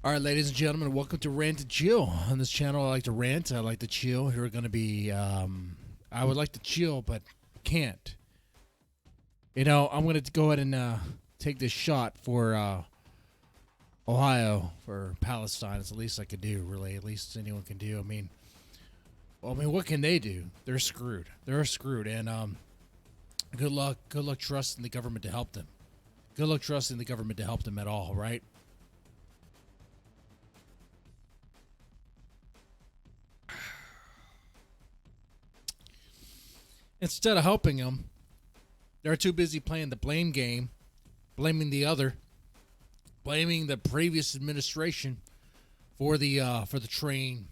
All right, ladies and gentlemen, welcome to Rant and Chill. On this channel, I like to rant, I like to chill. Here are going to be, I would like to chill, but can't. You know, I'm going to go ahead and take this shot for Ohio, for Palestine. It's the least I could do, really. At least anyone can do. I mean, what can they do? They're screwed. They're screwed. And good luck trusting the government to help them. Good luck trusting the government to help them at all, right? Instead of helping them, they're too busy playing the blame game, blaming the other, blaming the previous administration for the train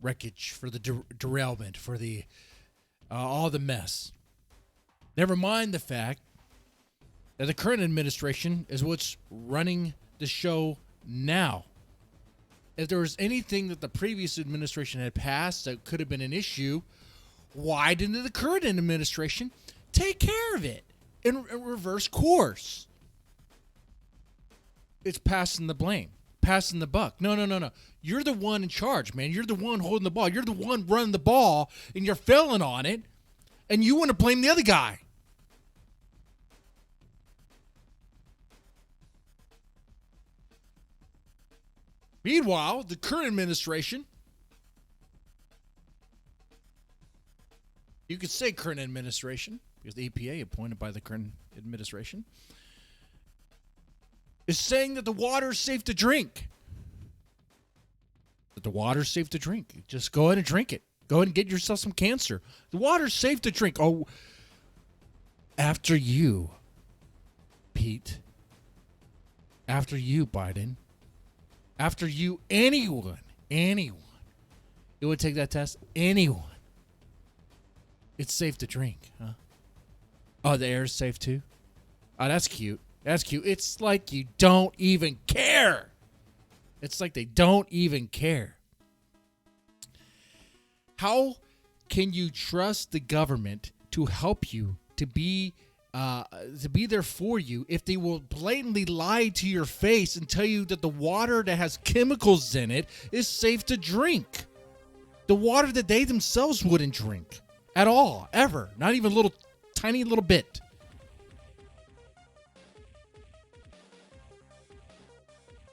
wreckage, for the derailment, for the all the mess. Never mind the fact that the current administration is what's running the show now. If there was anything that the previous administration had passed that could have been an issue, why didn't the current administration take care of it in reverse course? It's passing the blame, passing the buck. No. You're the one in charge, man. You're the one holding the ball. You're the one running the ball, and you're failing on it, and you want to blame the other guy. Meanwhile, the current administration, you could say current administration, because the EPA, appointed by the current administration, is saying that the water is safe to drink. That the water is safe to drink. Just go ahead and drink it. Go ahead and get yourself some cancer. The water is safe to drink. Oh, after you, Pete. After you, Biden. After you, anyone. It would take that test. Anyone. It's safe to drink, huh? Oh, the air is safe too? Oh, that's cute. That's cute. It's like you don't even care. It's like they don't even care. How can you trust the government to help you, to be there for you, if they will blatantly lie to your face and tell you that the water that has chemicals in it is safe to drink? The water that they themselves wouldn't drink. At all, ever. Not even a little, tiny little bit.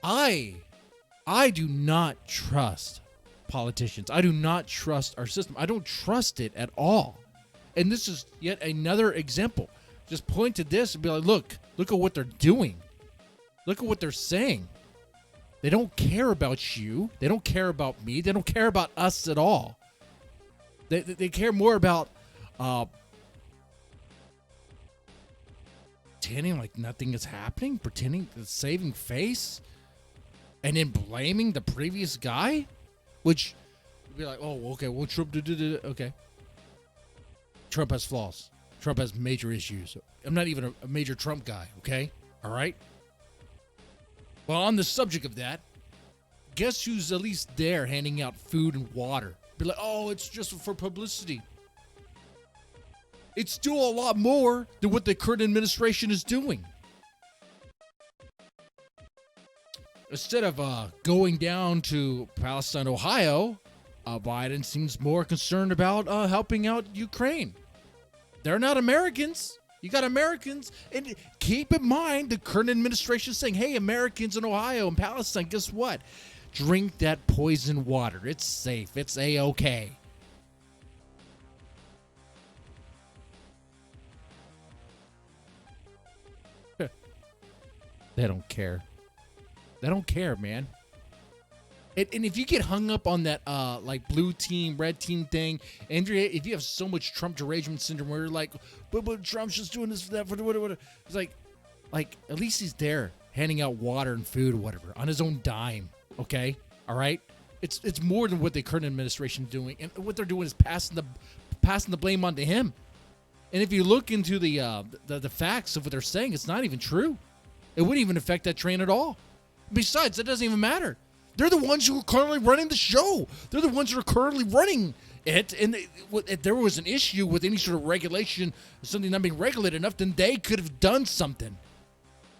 I do not trust politicians. I do not trust our system. I don't trust it at all. And this is yet another example. Just point to this and be like, look at what they're doing. Look at what they're saying. They don't care about you. They don't care about me. They don't care about us at all. They care more about pretending like nothing is happening, pretending to saving face, and then blaming the previous guy, which would be like, oh, okay, well, Trump did. Okay. Trump has flaws. Trump has major issues. I'm not even a major Trump guy, okay? All right? Well, on the subject of that, guess who's at least there handing out food and water? Be like, oh, it's just for publicity. It's still a lot more than what the current administration is doing. Instead of going down to Palestine, Ohio, Biden seems more concerned about helping out Ukraine. They're not Americans. You got Americans. And keep in mind, the current administration is saying, hey, Americans in Ohio and Palestine, guess what? Drink that poison water. It's safe. It's A-okay. They don't care. They don't care, man. And if you get hung up on that like blue team, red team thing, Andrea, if you have so much Trump derangement syndrome where you're like, but Trump's just doing this for that, for whatever. It's like at least he's there handing out water and food or whatever on his own dime. Okay, all right. It's more than what the current administration is doing, and what they're doing is passing the blame onto him. And if you look into the facts of what they're saying, it's not even true. It wouldn't even affect that train at all. Besides, it doesn't even matter. They're the ones who are currently running the show. They're the ones who are currently running it. And if there was an issue with any sort of regulation, something not being regulated enough, then they could have done something.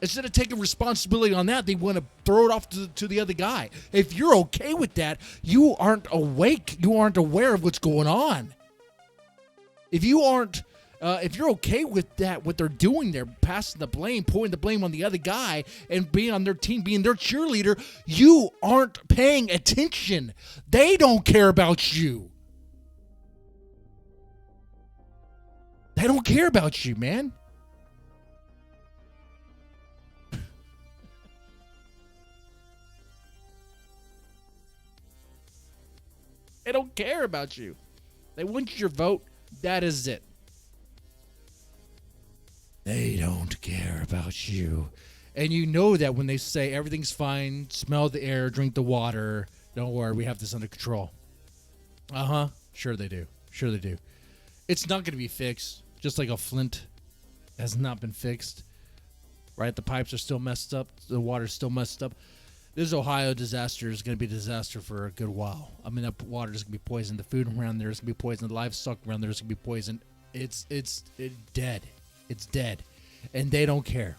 Instead of taking responsibility on that, they want to throw it off to the other guy. If you're okay with that, you aren't awake. You aren't aware of what's going on. If you're okay with that, what they're doing, they're passing the blame, putting the blame on the other guy, and being on their team, being their cheerleader, you aren't paying attention. They don't care about you. They don't care about you, man. They don't care about you. They want your vote. That is it. They don't care about you. And you know that when they say everything's fine, smell the air, drink the water, don't worry, we have this under control. Uh-huh. Sure they do. Sure they do. It's not going to be fixed. Just like a Flint has not been fixed. Right? The pipes are still messed up. The water's still messed up. This Ohio disaster is going to be a disaster for a good while. I mean, that water is going to be poisoned. The food around there is going to be poisoned. The livestock around there is going to be poisoned. It's dead. It's dead. And they don't care.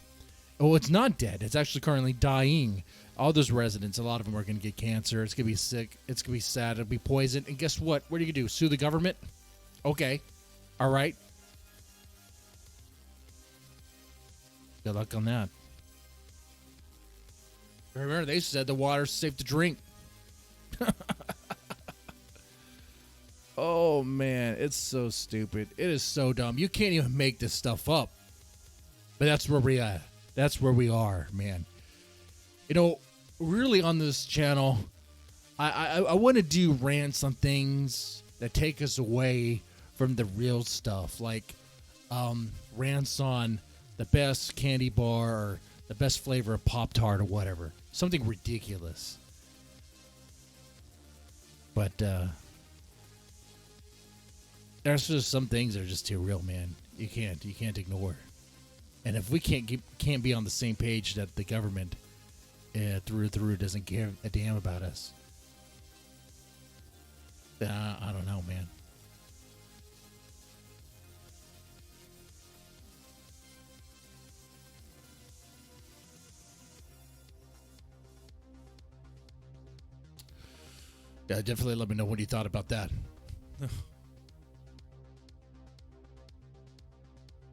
Oh, it's not dead. It's actually currently dying. All those residents, a lot of them are going to get cancer. It's going to be sick. It's going to be sad. It'll be poisoned. And guess what? What are you going to do? Sue the government? Okay. All right. Good luck on that. Remember, they said the water's safe to drink. Oh, man. It's so stupid. It is so dumb. You can't even make this stuff up. But that's where we are. That's where we are, man. You know, really on this channel, I want to do rants on things that take us away from the real stuff. Like rants on the best candy bar or the best flavor of Pop-Tart or whatever. Something ridiculous. But there's just some things that are just too real, man. You can't ignore. And if we can't be on the same page that the government through doesn't give a damn about us, I don't know, man. Yeah, definitely let me know what you thought about that.